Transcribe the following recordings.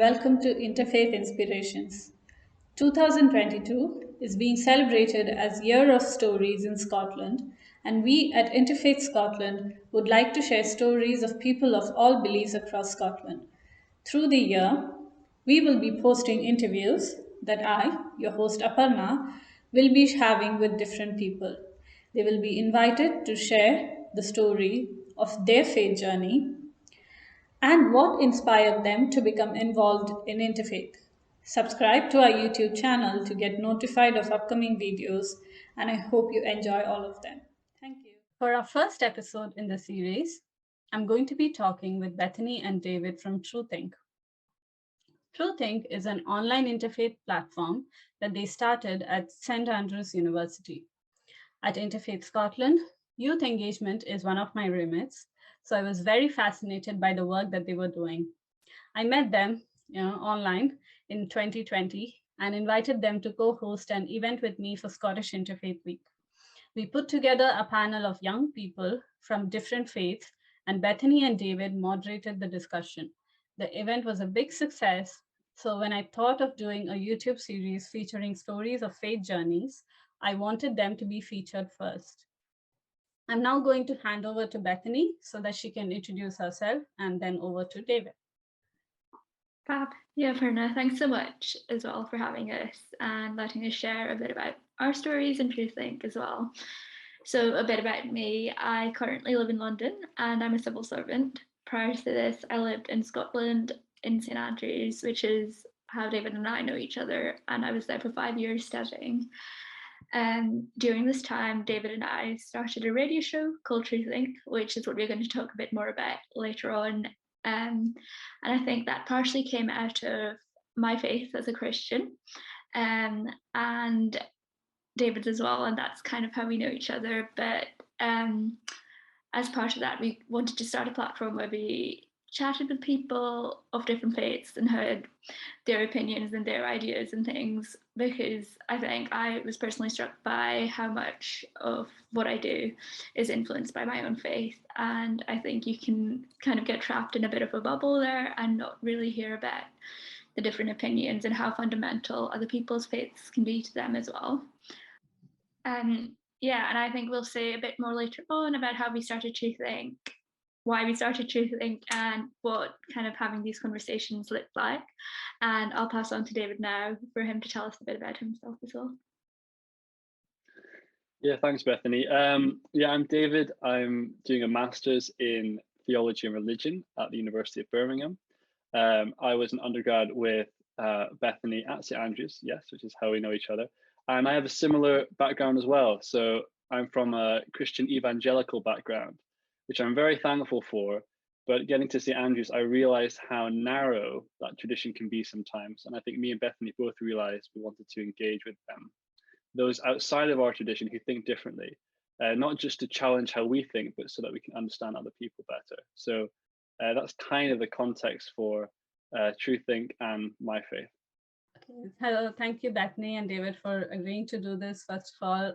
welcome to Interfaith Inspirations. 2022 is being celebrated as Year of Stories in Scotland, and we at Interfaith Scotland would like to share stories of people of all beliefs across Scotland. Through the year, we will be posting interviews that I, your host Aparna, will be having with different people. They will be invited to share the story of their faith journey and what inspired them to become involved in interfaith. Subscribe to our YouTube channel to get notified of upcoming videos, and I hope you enjoy all of them. Thank you. For our first episode in the series, I'm going to be talking with Bethany and David from TruThink. TruThink is an online interfaith platform that they started at St. Andrews University. At Interfaith Scotland, youth engagement is one of my remits, so I was very fascinated by the work that they were doing. I met them, online in 2020 and invited them to co-host an event with me for Scottish Interfaith Week. We put together a panel of young people from different faiths, and Bethany and David moderated the discussion. The event was a big success, so when I thought of doing a YouTube series featuring stories of faith journeys, I wanted them to be featured first. I'm now going to hand over to Bethany so that she can introduce herself, and then over to David. Fab. Yeah, Perna, thanks so much as well for having us and letting us share a bit about our stories and TruThink as well. So a bit about me, I currently live in London and I'm a civil servant. Prior to this, I lived in Scotland in St. Andrews, which is how David and I know each other, and I was there for 5 years studying. During this time, David and I started a radio show called TruThink, which is what we're going to talk a bit more about later on. And I think that partially came out of my faith as a Christian, and David's as well, and that's kind of how we know each other. But as part of that, we wanted to start a platform where we chatted with people of different faiths and heard their opinions and their ideas and things, because I think I was personally struck by how much of what I do is influenced by my own faith, and I think you can kind of get trapped in a bit of a bubble there and not really hear about the different opinions and how fundamental other people's faiths can be to them as well. Yeah, and I think we'll say a bit more later on about how we started TruThink, why we started TruThink, and what kind of having these conversations looked like. And I'll pass on to David now for him to tell us a bit about himself as well. Yeah, thanks, Bethany. I'm David. I'm doing a master's in theology and religion at the University of Birmingham. I was an undergrad with Bethany at St. Andrews, yes, which is how we know each other. And I have a similar background as well. So I'm from a Christian evangelical background, which I'm very thankful for. But getting to St. Andrews, I realized how narrow that tradition can be sometimes. And I think me and Bethany both realized we wanted to engage with those outside of our tradition who think differently, not just to challenge how we think, but so that we can understand other people better. So that's kind of the context for TruThink and my faith. Okay. Hello, thank you, Bethany and David, for agreeing to do this, first of all.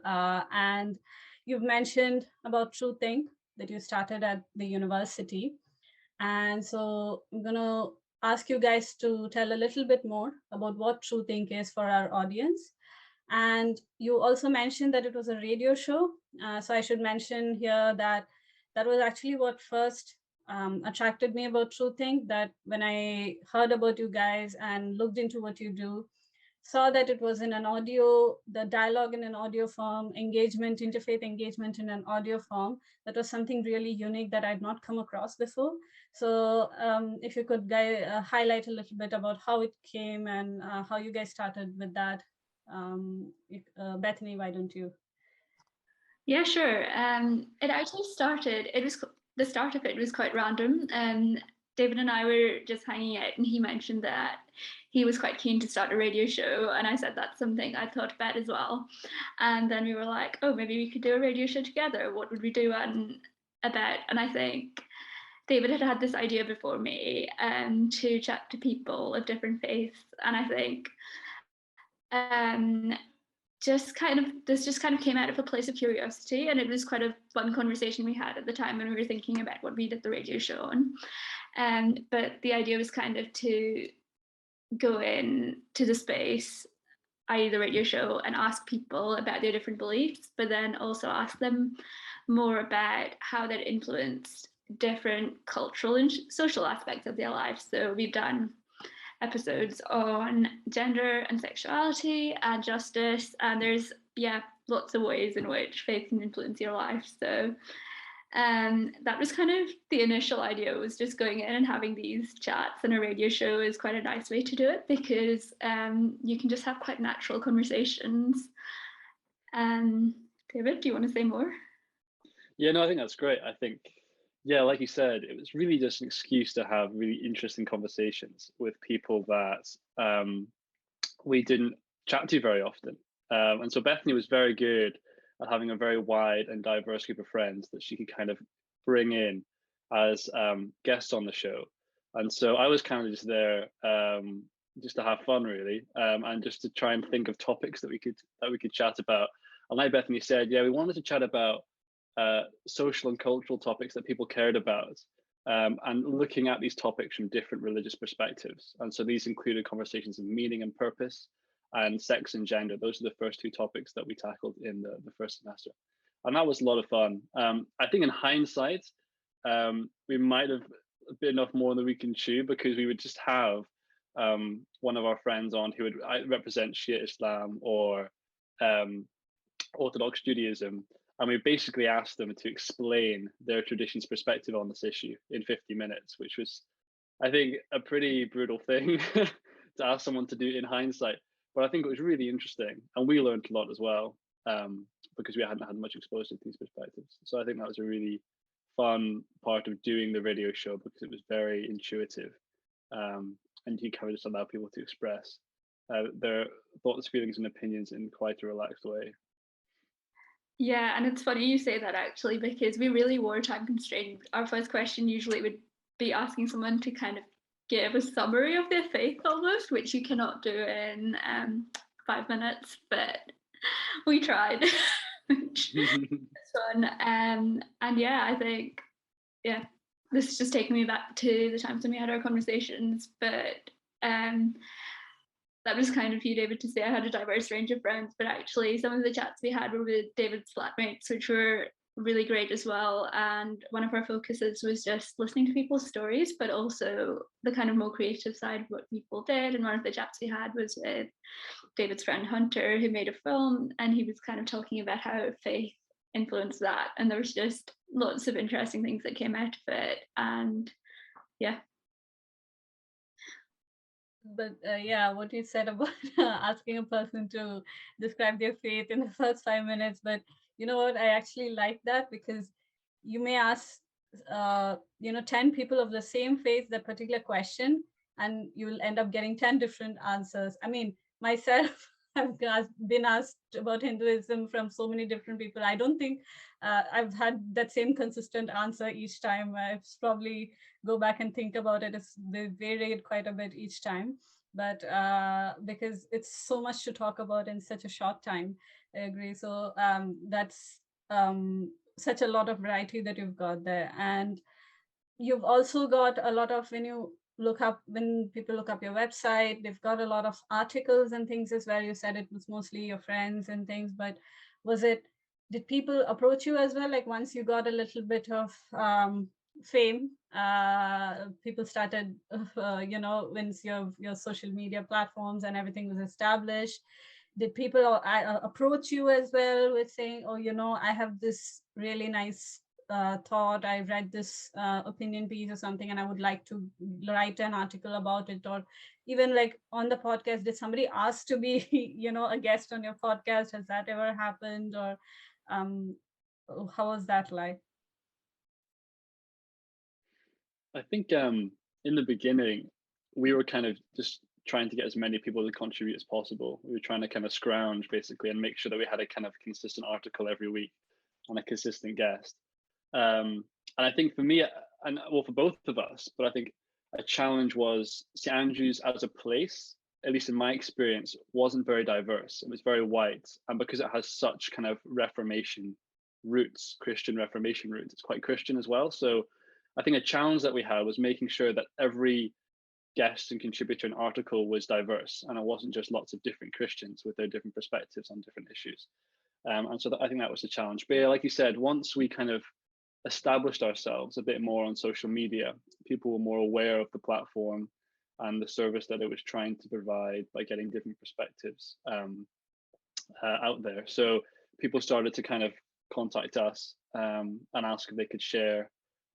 And you've mentioned about TruThink that you started at the university. And so I'm going to ask you guys to tell a little bit more about what TruThink is for our audience. And you also mentioned that it was a radio show. So I should mention here that that was actually what first attracted me about TruThink, that when I heard about you guys and looked into what you do, saw that it was in an audio, the dialogue in an audio form, engagement, interfaith engagement in an audio form, that was something really unique that I'd not come across before. So if you could highlight a little bit about how it came and how you guys started with that. Bethany, why don't you? Yeah, sure. It actually started, the start of it was quite random. David and I were just hanging out and he mentioned that he was quite keen to start a radio show, and I said that's something I thought about as well. And then we were like, oh, maybe we could do a radio show together. What would we do about? And I think David had had this idea before me to chat to people of different faiths, and I think this just kind of came out of a place of curiosity, and it was quite a fun conversation we had at the time when we were thinking about what we did the radio show on. But the idea was kind of to go in to the space, i.e. the radio show, and ask people about their different beliefs, but then also ask them more about how that influenced different cultural and social aspects of their lives. So we've done episodes on gender and sexuality and justice, and there's lots of ways in which faith can influence your life. So that was kind of the initial idea, was just going in and having these chats, and a radio show is quite a nice way to do it because you can just have quite natural conversations. David, do you want to say more? Yeah, no, I think that's great. I think, yeah, like you said, it was really just an excuse to have really interesting conversations with people that we didn't chat to very often. And so Bethany was very good at having a very wide and diverse group of friends that she could kind of bring in as guests on the show. And so I was kind of just there just to have fun, really, and just to try and think of topics that we could chat about. And like Bethany said, yeah, we wanted to chat about social and cultural topics that people cared about, and looking at these topics from different religious perspectives. And so these included conversations of meaning and purpose, and sex and gender. Those are the first two topics that we tackled in the first semester. And that was a lot of fun. I think in hindsight, we might have bitten off more than we can chew, because we would just have one of our friends on who would represent Shia Islam or Orthodox Judaism, and we basically asked them to explain their tradition's perspective on this issue in 50 minutes, which was, I think, a pretty brutal thing to ask someone to do in hindsight. But I think it was really interesting, and we learned a lot as well, because we hadn't had much exposure to these perspectives. So I think that was a really fun part of doing the radio show, because it was very intuitive, and you kind of just allow people to express their thoughts, feelings, and opinions in quite a relaxed way. Yeah, and it's funny you say that, actually, because we really were time constrained. Our first question usually would be asking someone to kind of give a summary of their faith almost, which you cannot do in 5 minutes, but we tried. Which was fun. And yeah, I think, yeah, this is just taking me back to the times when we had our conversations, but that was kind of you, David, to say I had a diverse range of friends, but actually some of the chats we had were with David's flatmates, which were really great as well. And one of our focuses was just listening to people's stories, but also the kind of more creative side of what people did. And one of the chats we had was with David's friend Hunter, who made a film, and he was kind of talking about how faith influenced that. And there was just lots of interesting things that came out of it. And yeah. But yeah, what you said about asking a person to describe their faith in the first 5 minutes, but you know what, I actually like that, because you may ask 10 people of the same faith that particular question, and you'll end up getting 10 different answers. I mean, myself, I've been asked about Hinduism from so many different people. I don't think I've had that same consistent answer each time. I've probably go back and think about it. They varied quite a bit each time, but because it's so much to talk about in such a short time, I agree. So that's such a lot of variety that you've got there. And you've also got a lot of, when people look up your website, they've got a lot of articles and things as well. You said it was mostly your friends and things, but did people approach you as well? Like once you got a little bit of fame, people started, once your social media platforms and everything was established, did people approach you as well with saying, oh, I have this really nice thought, I read this opinion piece or something, and I would like to write an article about it? Or even like on the podcast, did somebody ask to be, a guest on your podcast? Has that ever happened? Or how was that like? I think in the beginning, we were kind of just trying to get as many people to contribute as possible. We were trying to kind of scrounge basically and make sure that we had a kind of consistent article every week and a consistent guest. And I think for me, and well, for both of us, but I think a challenge was St. Andrews as a place, at least in my experience, wasn't very diverse. It was very white. And because it has such kind of Reformation roots, Christian Reformation roots, it's quite Christian as well. So I think a challenge that we had was making sure that every guest and contributor and article was diverse, and it wasn't just lots of different Christians with their different perspectives on different issues. And so I think that was the challenge. But yeah, like you said, once we kind of established ourselves a bit more on social media, people were more aware of the platform and the service that it was trying to provide by getting different perspectives out there. So people started to kind of contact us and ask if they could share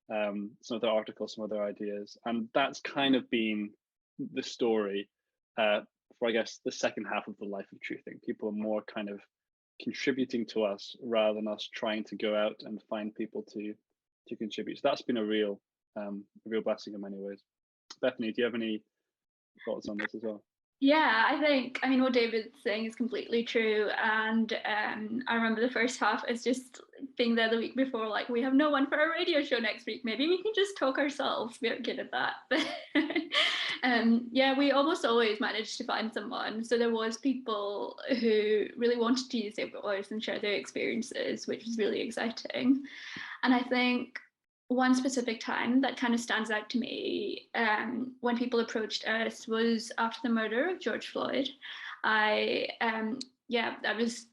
some of their articles, some of their ideas. And that's kind of been the story for, I guess, the second half of the life of TruThink. People are more kind of contributing to us rather than us trying to go out and find people to contribute. So that's been a real blessing in many ways. Bethany, do you have any thoughts on this as well? Yeah, I mean, what David's saying is completely true. And I remember the first half is just being there the week before, like, we have no one for our radio show next week. Maybe we can just talk ourselves. We aren't good at that. But yeah, we almost always managed to find someone. So there was people who really wanted to use their voice and share their experiences, which was really exciting. And I think one specific time that kind of stands out to me when people approached us was after the murder of George Floyd. That was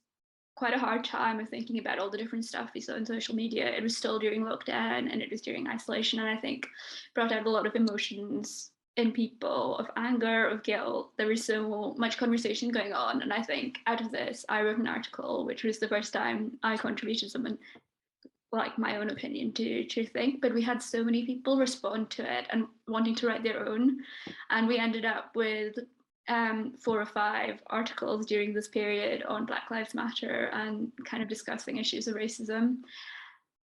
quite a hard time of thinking about all the different stuff we saw on social media. It was still during lockdown and it was during isolation, and I think brought out a lot of emotions in people of anger, of guilt. There was so much conversation going on, and I think out of this I wrote an article, which was the first time I contributed something like my own opinion to TruThink, but we had so many people respond to it and wanting to write their own, and we ended up with 4 or 5 articles during this period on Black Lives Matter and kind of discussing issues of racism.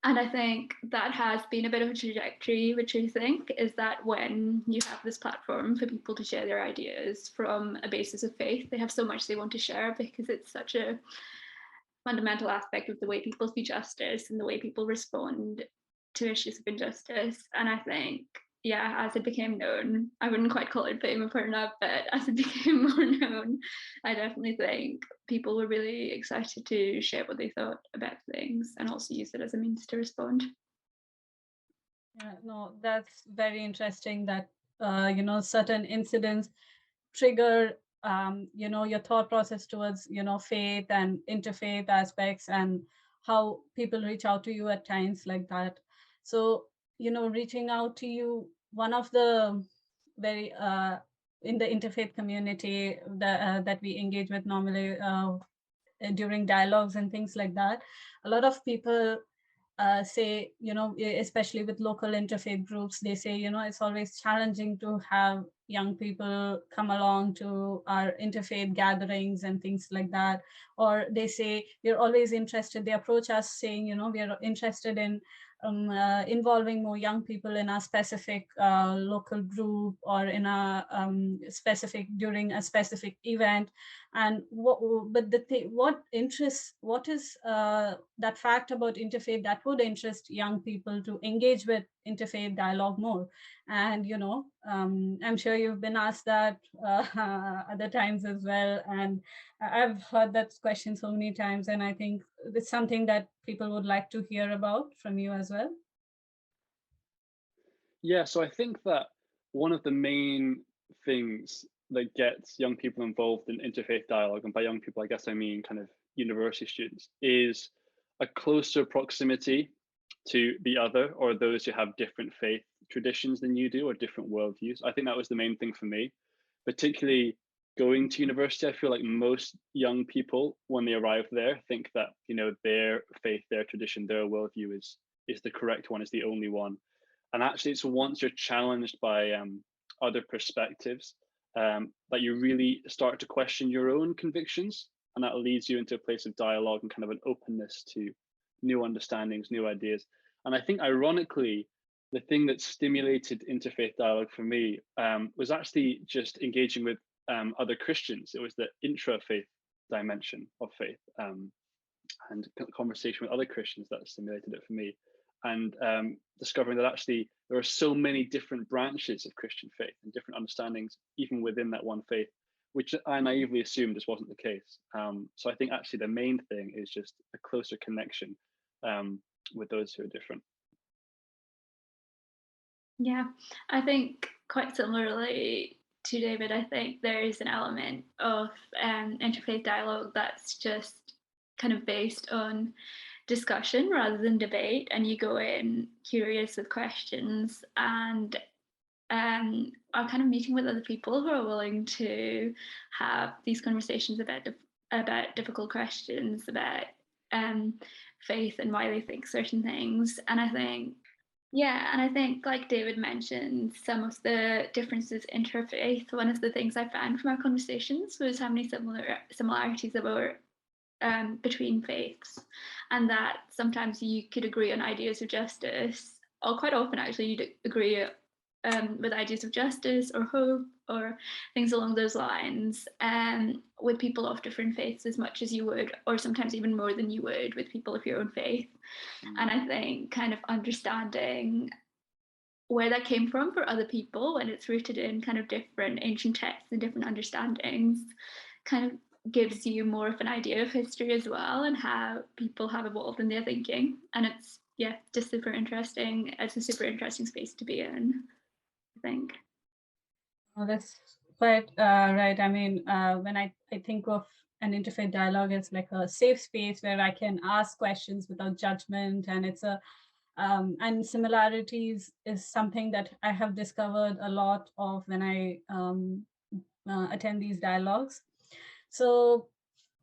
And I think that has been a bit of a trajectory with TruThink, is that when you have this platform for people to share their ideas from a basis of faith, they have so much they want to share because it's such a fundamental aspect of the way people see justice and the way people respond to issues of injustice. And I think, yeah, as it became known, I wouldn't quite call it fame of enough, but as it became more known, I definitely think people were really excited to share what they thought about things and also use it as a means to respond. Yeah, no, that's very interesting that, certain incidents trigger, your thought process towards, faith and interfaith aspects and how people reach out to you at times like that. So, reaching out to you, one of the very, in the interfaith community that we engage with normally during dialogues and things like that, a lot of people say, especially with local interfaith groups, they say, it's always challenging to have young people come along to our interfaith gatherings and things like that. Or they say, we're always interested, they approach us saying, we are interested in involving more young people in a specific local group or in a during a specific event. And what is that fact about interfaith that would interest young people to engage with interfaith dialogue more? And I'm sure you've been asked that other times as well, and I've heard that question so many times, and I think it's something that people would like to hear about from you as well. Yeah, so I think that one of the main things that gets young people involved in interfaith dialogue, and by young people, I guess I mean kind of university students, is a closer proximity to the other or those who have different faith traditions than you do or different worldviews. I think that was the main thing for me, particularly going to university. I feel like most young people, when they arrive there, think that their faith, their tradition, their worldview is the correct one, is the only one. And actually, it's once you're challenged by other perspectives that you really start to question your own convictions, and that leads you into a place of dialogue and kind of an openness to new understandings, new ideas. And I think, ironically, the thing that stimulated interfaith dialogue for me was actually just engaging with other Christians. It was the intra-faith dimension of faith and conversation with other Christians that stimulated it for me. And discovering that actually there are so many different branches of Christian faith and different understandings, even within that one faith, which I naively assumed just wasn't the case. So I think actually the main thing is just a closer connection with those who are different. Yeah, I think quite similarly to David, I think there is an element of interfaith dialogue that's just kind of based on discussion rather than debate, and you go in curious with questions and are kind of meeting with other people who are willing to have these conversations about difficult questions about faith and why they think certain things. And I think, yeah, and I think, like David mentioned, some of the differences interfaith. One of the things I found from our conversations was how many similarities there were between faiths, and that sometimes you could agree on ideas of justice, or quite often actually you'd agree with ideas of justice or hope or things along those lines, with people of different faiths as much as you would, or sometimes even more than you would, with people of your own faith. And I think kind of understanding where that came from for other people when it's rooted in kind of different ancient texts and different understandings kind of gives you more of an idea of history as well, and how people have evolved in their thinking. And it's, yeah, just super interesting. It's a super interesting space to be in, I think. Oh, that's quite right. I mean, when I think of an interfaith dialogue, it's like a safe space where I can ask questions without judgment, and it's a and similarities is something that I have discovered a lot of when I attend these dialogues. So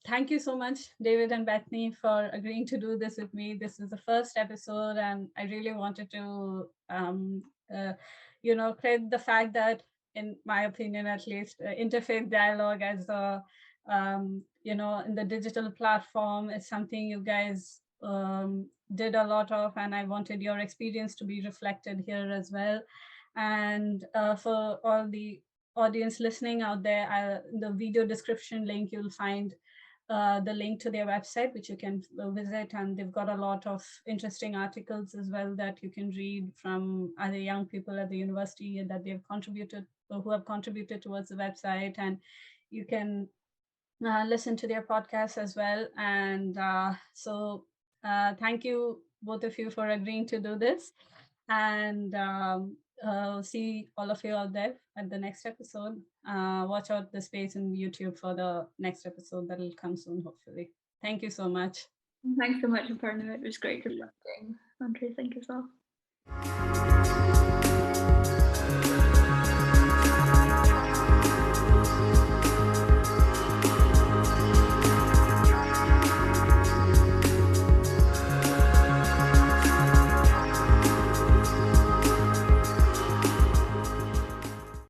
thank you so much, David and Bethany, for agreeing to do this with me. This is the first episode, and I really wanted to, credit the fact that, in my opinion at least, interfaith dialogue as a, in the digital platform is something you guys did a lot of, and I wanted your experience to be reflected here as well. And for all the audience listening out there, the video description link, you'll find the link to their website, which you can visit, and they've got a lot of interesting articles as well that you can read from other young people at the university that they've contributed, or who have contributed towards the website, and you can listen to their podcasts as well. And so thank you both of you for agreeing to do this, and see all of you out there at the next episode. Watch out the space in YouTube for the next episode that will come soon, hopefully. Thank you so much. Thanks so much for partnering. It was great reflecting on TruThink as well.